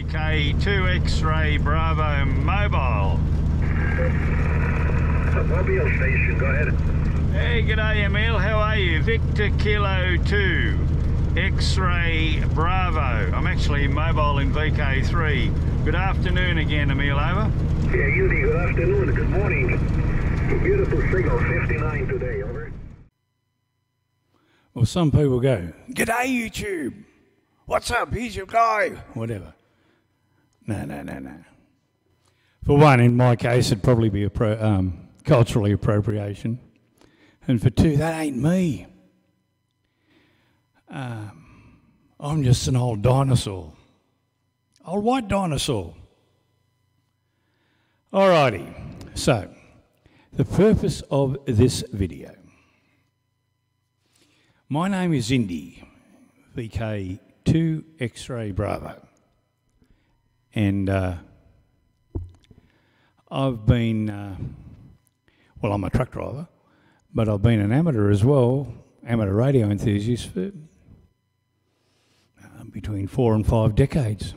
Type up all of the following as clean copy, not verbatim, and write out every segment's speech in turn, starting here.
VK2 X-Ray Bravo Mobile. Mobile station, go ahead. Hey, g'day Emil, how are you? Victor Kilo 2 X-Ray Bravo. I'm actually mobile in VK3. Good afternoon again, Emil, over. Yeah, Indy, good afternoon, good morning. Beautiful signal, 59 today, over. Well, some people go, "G'day YouTube, what's up, here's your guy," whatever. No. For one, in my case, it'd probably be culturally appropriation. And for two, that ain't me. I'm just an old dinosaur. Old white dinosaur. Alrighty, so the purpose of this video. My name is Indy, VK2 X-Ray Bravo. And I've been, I'm a truck driver, but I've been an amateur as well, amateur radio enthusiast for between 4 and 5 decades.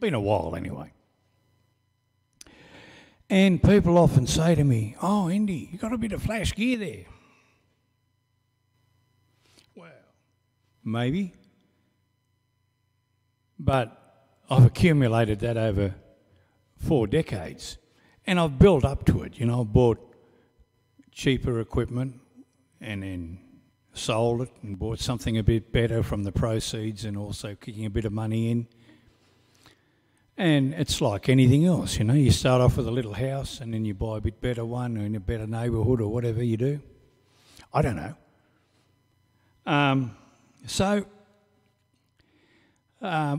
Been a while anyway. And people often say to me, "Oh, Indy, you got a bit of flash gear there." Well, maybe. But I've accumulated that over 4 decades. And I've built up to it. You know, I've bought cheaper equipment and then sold it and bought something a bit better from the proceeds and also kicking a bit of money in. And it's like anything else, you know. You start off with a little house and then you buy a bit better one or in a better neighbourhood or whatever you do. I don't know.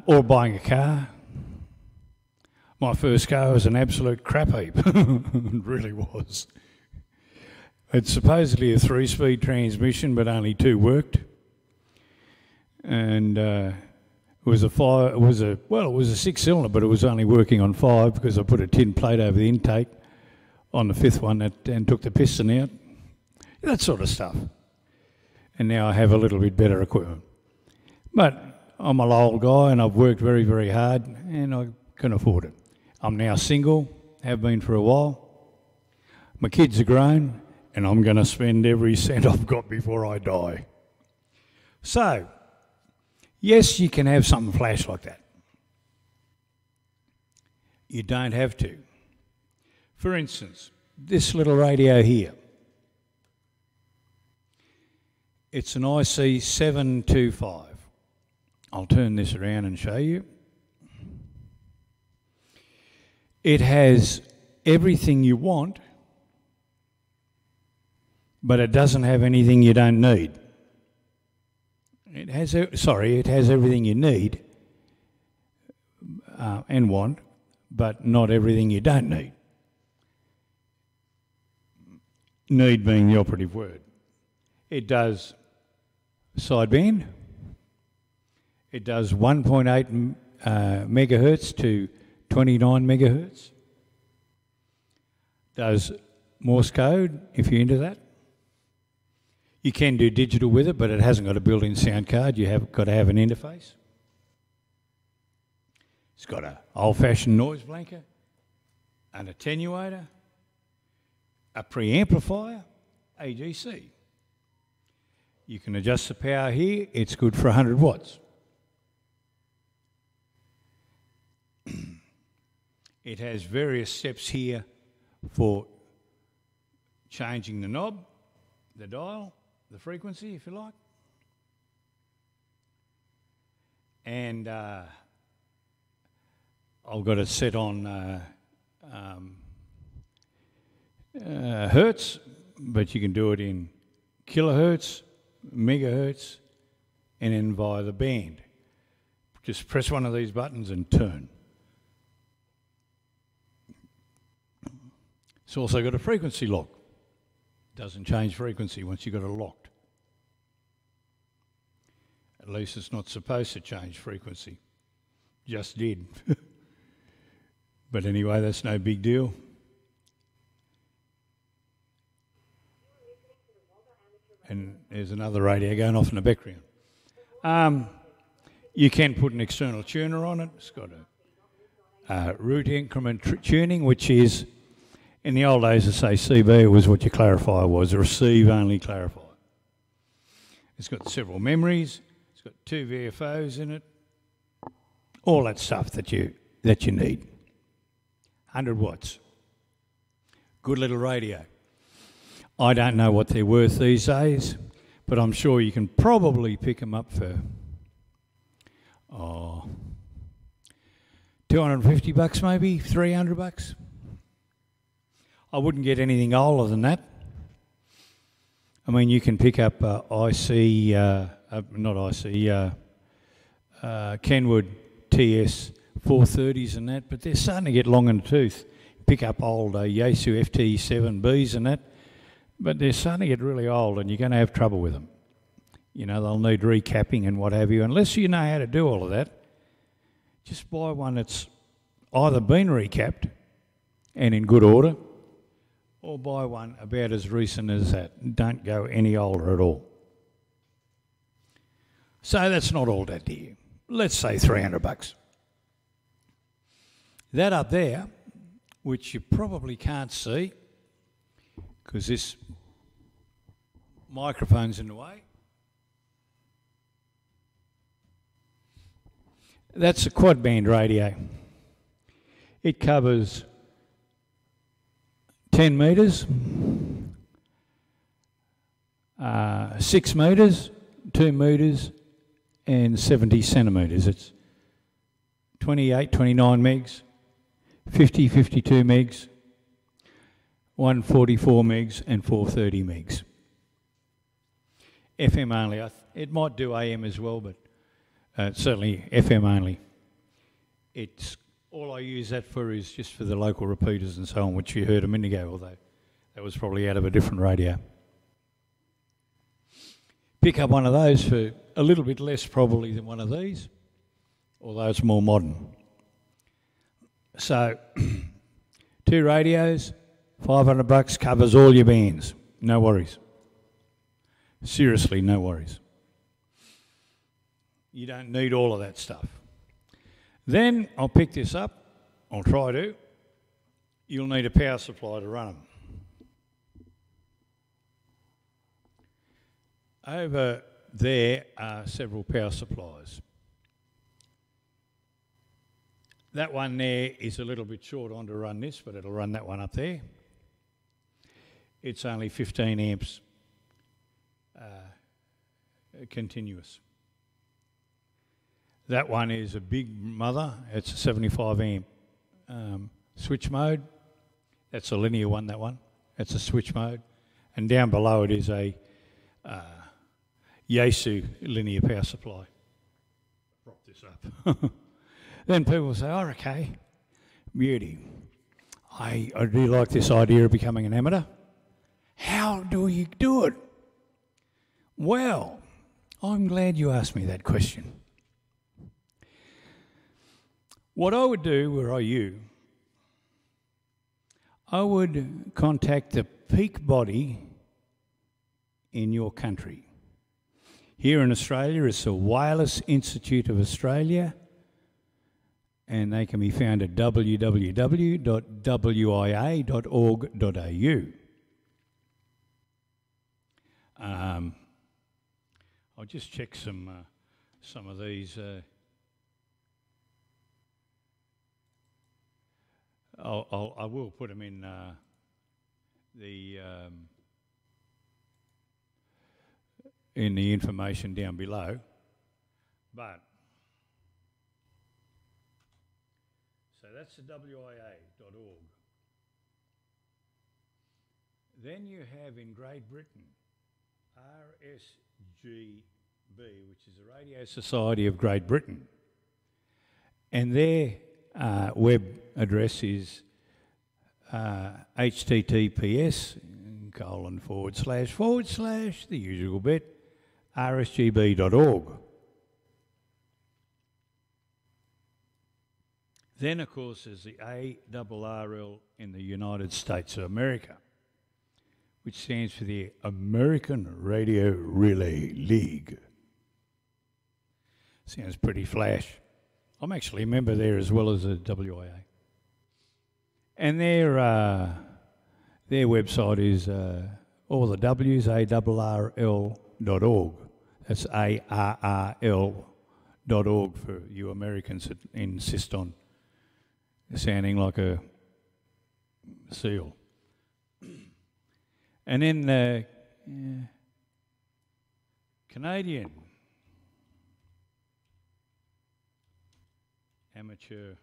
Or buying a car. My first car was an absolute crap heap. It really was. It's supposedly a 3-speed transmission, but only 2 worked. And it was a 6-cylinder, but it was only working on 5 because I put a tin plate over the intake on the 5th one and took the piston out. That sort of stuff. And now I have a little bit better equipment. But I'm an old guy and I've worked very, very hard and I can afford it. I'm now single, have been for a while. My kids are grown and I'm going to spend every cent I've got before I die. So, yes, you can have something flash like that. You don't have to. For instance, this little radio here. It's an IC 725. I'll turn this around and show you. It has everything you want, but it doesn't have anything you don't need. It has everything you need and want, but not everything you don't need. Need being the operative word. It does sideband. It does 1.8 megahertz to 29 megahertz. Does Morse code, if you're into that. You can do digital with it, but it hasn't got a built-in sound card. You have got to have an interface. It's got an old-fashioned noise blanker, an attenuator, a preamplifier, AGC. You can adjust the power here. It's good for 100 watts. It has various steps here for changing the knob, the dial, the frequency, if you like. And I've got it set on hertz, but you can do it in kilohertz, megahertz, and then via the band. Just press one of these buttons and turn. It's also got a frequency lock. Doesn't change frequency once you've got it locked. At least it's not supposed to change frequency. Just did. But anyway, that's no big deal. And there's another radio going off in the background. You can put an external tuner on it. It's got a root increment tuning, which is, in the old days, to say CB was what your clarifier was, a receive-only clarifier. It's got several memories. It's got 2 VFOs in it. All that stuff that you need. 100 watts. Good little radio. I don't know what they're worth these days, but I'm sure you can probably pick them up for $250 maybe, $300. I wouldn't get anything older than that. I mean, you can pick up Kenwood TS 430s and that, but they're starting to get long in the tooth. Pick up old Yaesu FT7Bs and that, but they're starting to get really old and you're going to have trouble with them. You know, they'll need recapping and what have you. Unless you know how to do all of that, just buy one that's either been recapped and in good order, or buy one about as recent as that. Don't go any older at all. So that's not all that dear. Let's say $300. That up there, which you probably can't see because this microphone's in the way, that's a quad band radio. It covers 10 metres, 6 metres, 2 metres and 70 centimetres. It's 28, 29 megs, 50, 52 megs, 144 megs and 430 megs. FM only. It might do AM as well, but certainly FM only. It's all I use that for is just for the local repeaters and so on, which you heard a minute ago, although that was probably out of a different radio. Pick up one of those for a little bit less probably than one of these, although it's more modern. So, 2 radios, $500 covers all your bands. No worries. Seriously, no worries. You don't need all of that stuff. Then I'll pick this up. I'll try to. You'll need a power supply to run them. Over there are several power supplies. That one there is a little bit short on to run this, but it'll run that one up there. It's only 15 amps continuous. That one is a big mother. It's a 75 amp switch mode. That's a linear one, that one. That's a switch mode. And down below it is a Yaesu linear power supply. Prop this up. Then people say, oh, okay, beauty. I do like this idea of becoming an amateur. How do you do it? Well, I'm glad you asked me that question. What I would do, were I you, I would contact the peak body in your country. Here in Australia, it's the Wireless Institute of Australia, and they can be found at www.wia.org.au. I'll just check some of these. I will put them in the information down below, but so that's the wia.org. Then you have in Great Britain RSGB, which is the Radio Society of Great Britain, and their web address is https:// the usual bit, rsgb.org. Then, of course, there's the ARRL in the United States of America, which stands for the American Radio Relay League. Sounds pretty flash. I'm actually a member there as well as a WIA. And their website is all the W's, ARRL.org. That's ARRL.org for you Americans that insist on sounding like a seal. And then Canadian amateur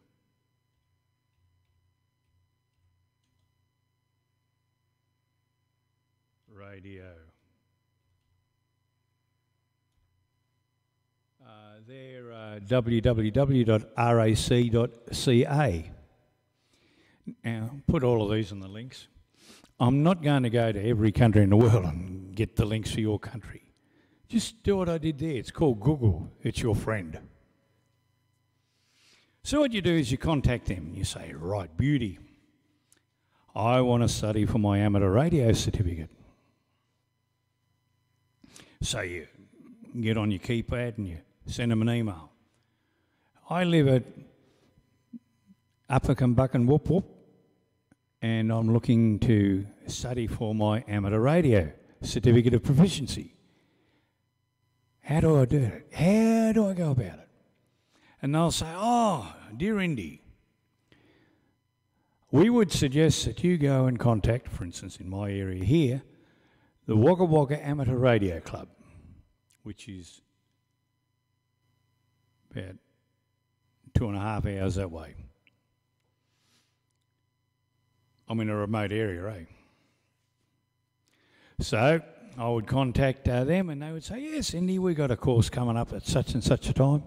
radio. They're www.rac.ca. Now, put all of these in the links. I'm not going to go to every country in the world and get the links for your country. Just do what I did there. It's called Google. It's your friend. So what you do is you contact them. You say, right, beauty, I want to study for my amateur radio certificate. So you get on your keypad and you send them an email. I live at Upper Kumbuck Whoop Whoop, and I'm looking to study for my amateur radio certificate of proficiency. How do I do it? How do I go about it? And they'll say, oh, dear Indy, we would suggest that you go and contact, for instance, in my area here, the Wagga Wagga Amateur Radio Club, which is about 2.5 hours that way. I'm in a remote area, eh? So I would contact them and they would say, yes, Indy, we've got a course coming up at such and such a time.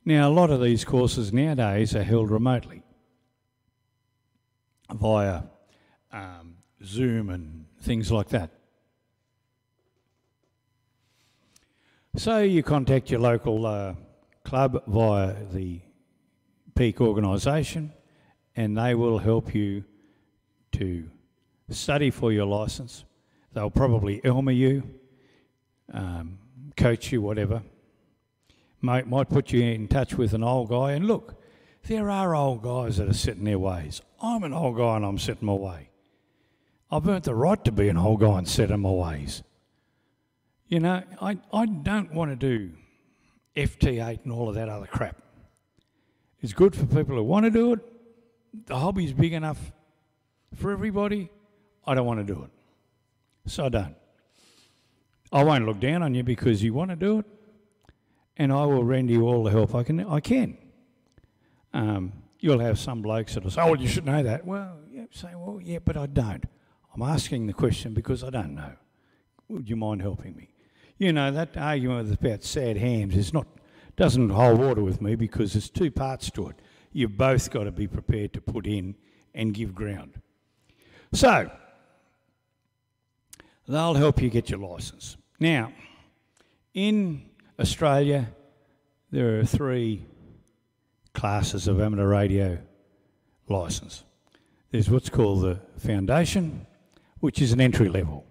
Now, a lot of these courses nowadays are held remotely via Zoom and things like that. So you contact your local club via the peak organisation and they will help you to study for your licence. They'll probably Elmer you, coach you, whatever. Might put you in touch with an old guy. And look, there are old guys that are set in their ways. I'm an old guy and I'm set in my way. I've earned the right to be an old guy and set in my ways. You know, I don't want to do FT8 and all of that other crap. It's good for people who want to do it. The hobby's big enough for everybody. I don't want to do it. So I don't. I won't look down on you because you want to do it, and I will render you all the help I can. You'll have some blokes that'll say, oh, well, you should know that. Well, yeah, say, well, yeah, but I don't. I'm asking the question because I don't know. Would you mind helping me? You know, that argument about sad hams doesn't hold water with me because there's two parts to it. You've both got to be prepared to put in and give ground. So, they'll help you get your licence. Now, in Australia, there are 3 classes of amateur radio licence. There's what's called the foundation, which is an entry level.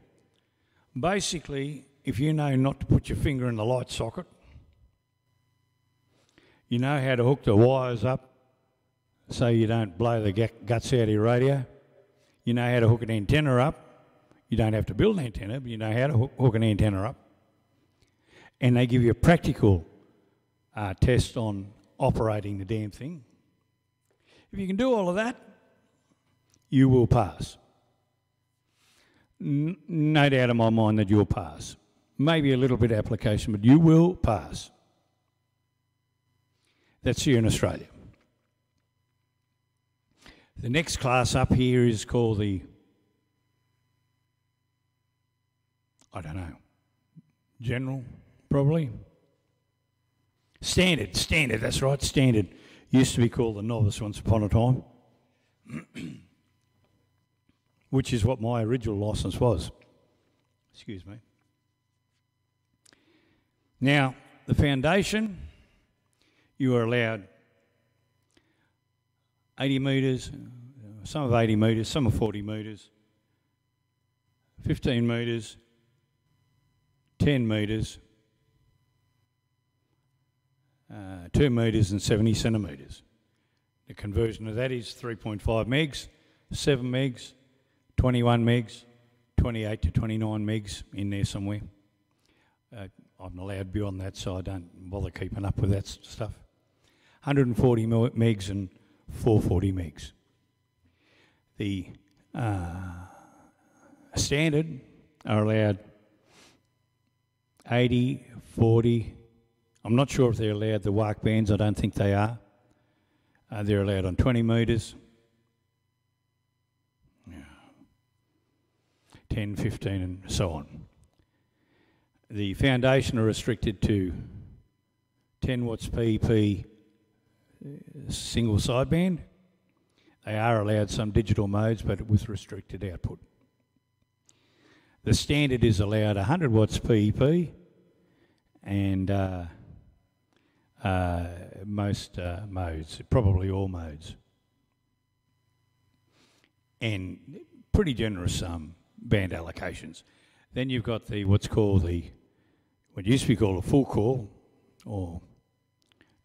Basically, if you know not to put your finger in the light socket, you know how to hook the wires up so you don't blow the guts out of your radio, you know how to hook an antenna up. You don't have to build an antenna, but you know how to hook an antenna up. And they give you a practical test on operating the damn thing. If you can do all of that, you will pass. No doubt in my mind that you'll pass. Maybe a little bit of application, but you will pass. That's here in Australia. The next class up here is called the, I don't know, general, probably. Standard, that's right, standard. Used to be called the novice once upon a time, which is what my original licence was. Excuse me. Now, the foundation, you are allowed 80 metres, some of 80 metres, some of 40 metres, 15 metres, 10 metres, 2 metres and 70 centimetres. The conversion of that is 3.5 megs, 7 megs, 21 megs, 28 to 29 megs in there somewhere. I'm allowed beyond that, so I don't bother keeping up with that stuff. 140 megs and 440 megs. The standard are allowed 80, 40. I'm not sure if they're allowed the WARC bands. I don't think they are. They're allowed on 20 metres. 10, 15 and so on. The foundation are restricted to 10 watts PP single sideband. They are allowed some digital modes, but with restricted output. The standard is allowed 100 watts PEP and most modes, probably all modes. And pretty generous band allocations. Then you've got what used to be called a full call, or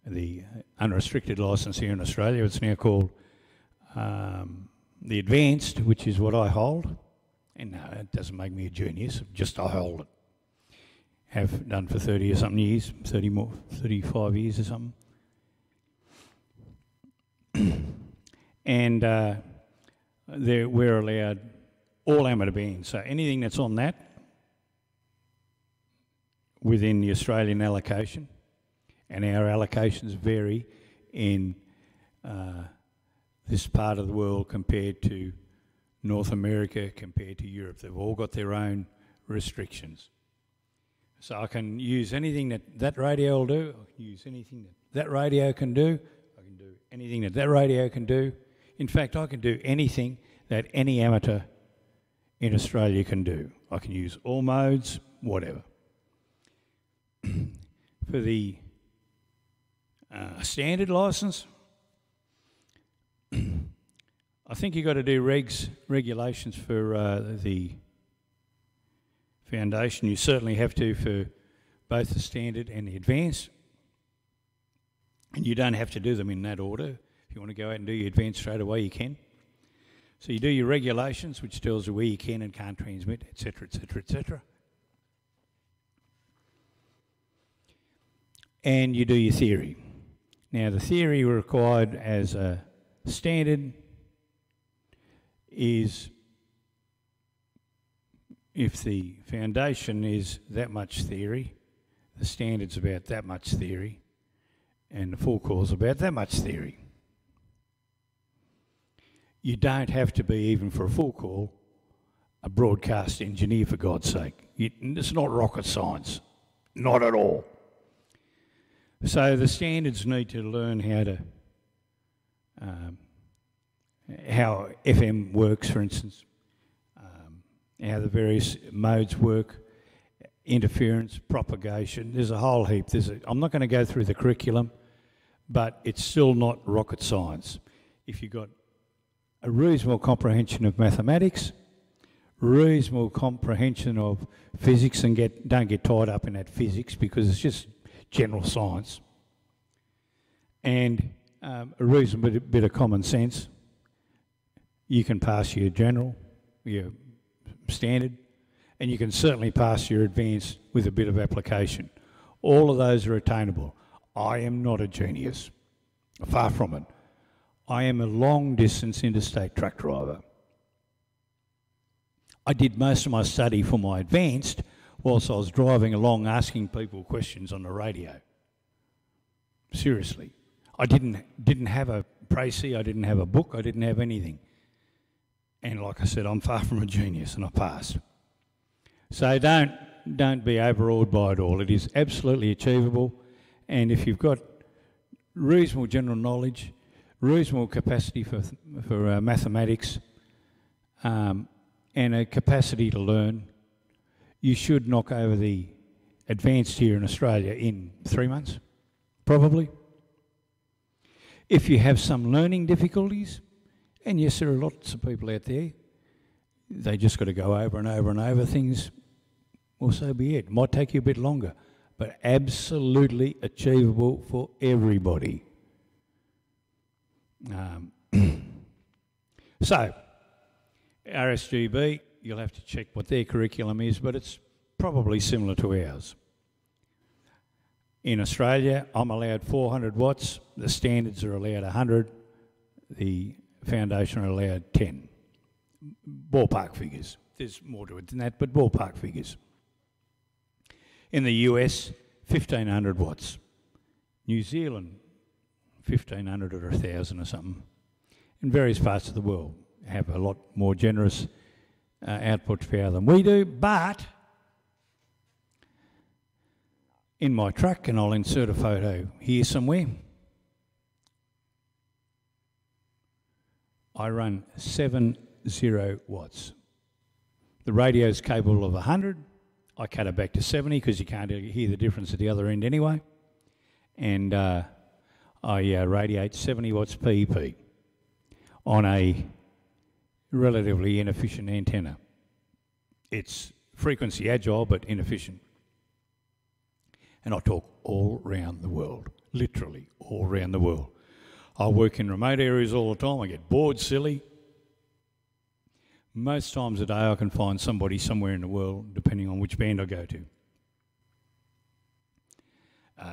the unrestricted licence here in Australia. It's now called the advanced, which is what I hold. And no, it doesn't make me a genius, just I hold it. Have done for 30 or something years, 35 years or something. And we're allowed all amateur bands. So anything that's on that within the Australian allocation, and our allocations vary in this part of the world compared to North America, compared to Europe. They've all got their own restrictions. So I can use anything that radio will do. I can use anything that radio can do. I can do anything that radio can do. In fact, I can do anything that any amateur in Australia can do. I can use all modes, whatever. For the standard licence, I think you've got to do regulations for the foundation. You certainly have to for both the standard and the advanced. And you don't have to do them in that order. If you want to go out and do your advanced straight away, you can. So you do your regulations, which tells you where you can and can't transmit, etc., etc., etc. And you do your theory. Now, the theory required as a standard is if the foundation is that much theory, the standard's about that much theory, and the full core's about that much theory. You don't have to be, even for a full call, a broadcast engineer, for God's sake. It's not rocket science, not at all. So the standards need to learn how FM works, for instance, how the various modes work, interference, propagation. There's a whole heap. I'm not going to go through the curriculum, but it's still not rocket science. If you've got a reasonable comprehension of mathematics, reasonable comprehension of physics, and don't get tied up in that physics because it's just general science, and a reasonable bit of common sense, you can pass your general, your standard, and you can certainly pass your advanced with a bit of application. All of those are attainable. I am not a genius, far from it. I am a long-distance interstate truck driver. I did most of my study for my advanced whilst I was driving along asking people questions on the radio. Seriously. I didn't have a précis, I didn't have a book, I didn't have anything. And like I said, I'm far from a genius, and I passed. So don't be overawed by it all. It is absolutely achievable, and if you've got reasonable general knowledge, reasonable capacity for mathematics, and a capacity to learn, you should knock over the advanced here in Australia in 3 months, probably. If you have some learning difficulties, and yes, there are lots of people out there, they just got to go over and over and over things, well, so be it. It might take you a bit longer, but absolutely achievable for everybody. So, RSGB, you'll have to check what their curriculum is, but it's probably similar to ours. In Australia, I'm allowed 400 watts. The standards are allowed 100. The foundation are allowed 10. Ballpark figures. There's more to it than that, but ballpark figures. In the US, 1,500 watts. New Zealand, 1,500 or 1,000 or something. In various parts of the world have a lot more generous output power than we do, but in my truck, and I'll insert a photo here somewhere, I run 70 watts. The radio's capable of 100. I cut it back to 70 because you can't hear the difference at the other end anyway. And I radiate 70 watts PEP on a relatively inefficient antenna. It's frequency agile but inefficient. And I talk all around the world, literally all around the world. I work in remote areas all the time. I get bored silly. Most times a day I can find somebody somewhere in the world, depending on which band I go to.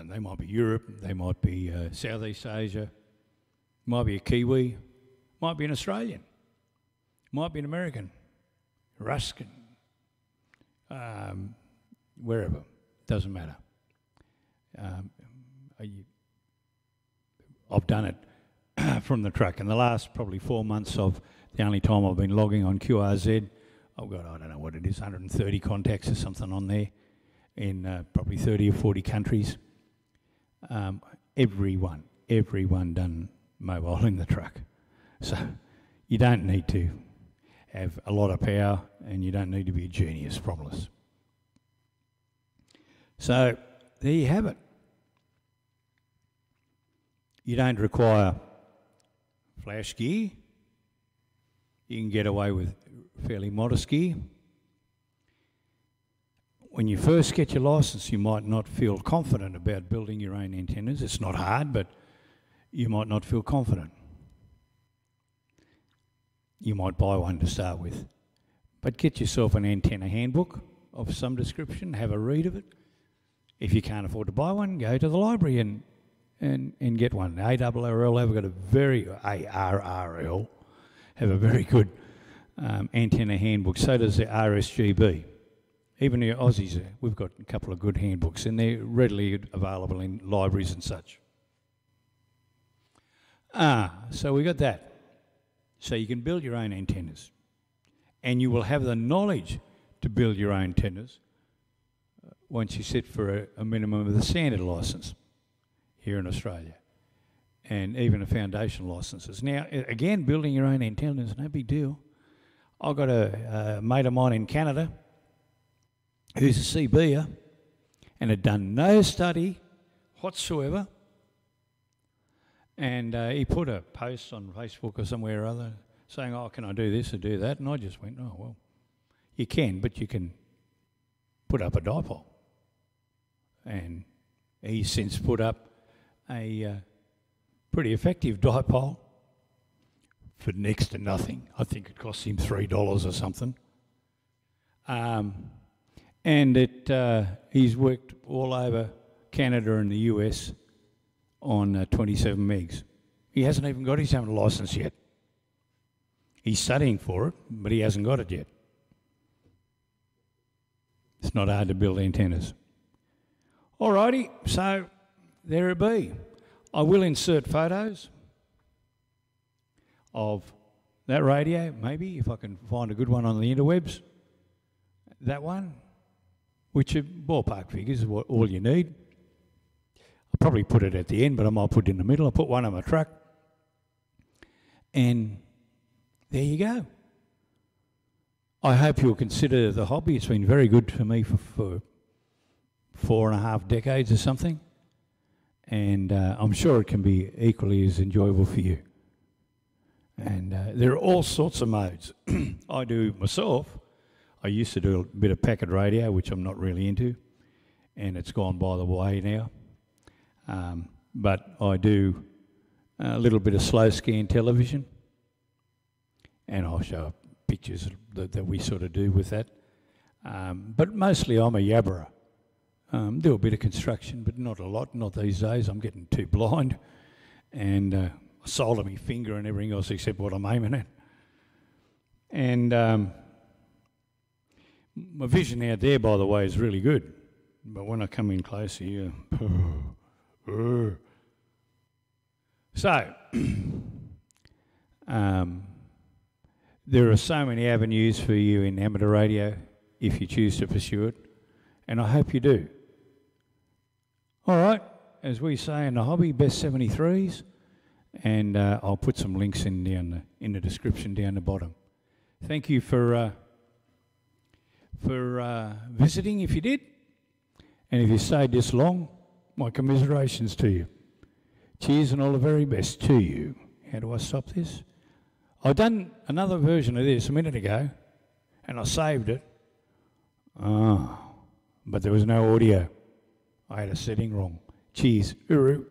They might be Europe, they might be Southeast Asia, might be a Kiwi, might be an Australian, might be an American, Ruskin, wherever, doesn't matter. I've done it from the truck. In the last probably 4 months of the only time I've been logging on QRZ, I've got, I don't know what it is, 130 contacts or something on there in probably 30 or 40 countries. Everyone done mobile in the truck. So you don't need to have a lot of power and you don't need to be a genius, promise. So there you have it. You don't require flash gear. You can get away with fairly modest gear. When you first get your license, you might not feel confident about building your own antennas. It's not hard, but you might not feel confident. You might buy one to start with. But get yourself an antenna handbook of some description, have a read of it. If you can't afford to buy one, go to the library and get one. ARRL have got a very, ARRL have a very good antenna handbook. So does the RSGB. Even the Aussies, we've got a couple of good handbooks and they're readily available in libraries and such. So we got that. So you can build your own antennas and you will have the knowledge to build your own antennas once you sit for a minimum of the standard licence here in Australia and even the foundation licences. Now, again, building your own antennas is no big deal. I've got a mate of mine in Canada who's a CBer and had done no study whatsoever. And he put a post on Facebook or somewhere or other saying, oh, can I do this or do that? And I just went, oh, well, you can, but you can put up a dipole. And he's since put up a pretty effective dipole for next to nothing. I think it cost him $3 or something. And he's worked all over Canada and the US on 27 megs. He hasn't even got his own licence yet. He's studying for it, but he hasn't got it yet. It's not hard to build antennas. Alrighty, so there it be. I will insert photos of that radio, maybe, if I can find a good one on the interwebs. That one, which are ballpark figures, is all you need. I'll probably put it at the end, but I might put it in the middle. I'll put one on my truck. And there you go. I hope you'll consider the hobby. It's been very good for me for 4.5 decades or something. And I'm sure it can be equally as enjoyable for you. And there are all sorts of modes. I do myself. I used to do a bit of packet radio, which I'm not really into. and it's gone by the way now. But I do a little bit of slow scan television, and I'll show pictures that we sort of do with that. But mostly I'm a yabberer. Do a bit of construction, but not a lot, not these days. I'm getting too blind, and I solder my finger and everything else except what I'm aiming at. And my vision out there, by the way, is really good. But when I come in closer, you so, there are so many avenues for you in amateur radio if you choose to pursue it, and I hope you do. All right, as we say in the hobby, best 73s, and I'll put some links in the description down the bottom. Thank you for visiting if you did, and if you stayed this long, my commiserations to you. Cheers and all the very best to you. How do I stop this? I've done another version of this a minute ago, and I saved it. But there was no audio. I had a setting wrong. Cheers. Uru.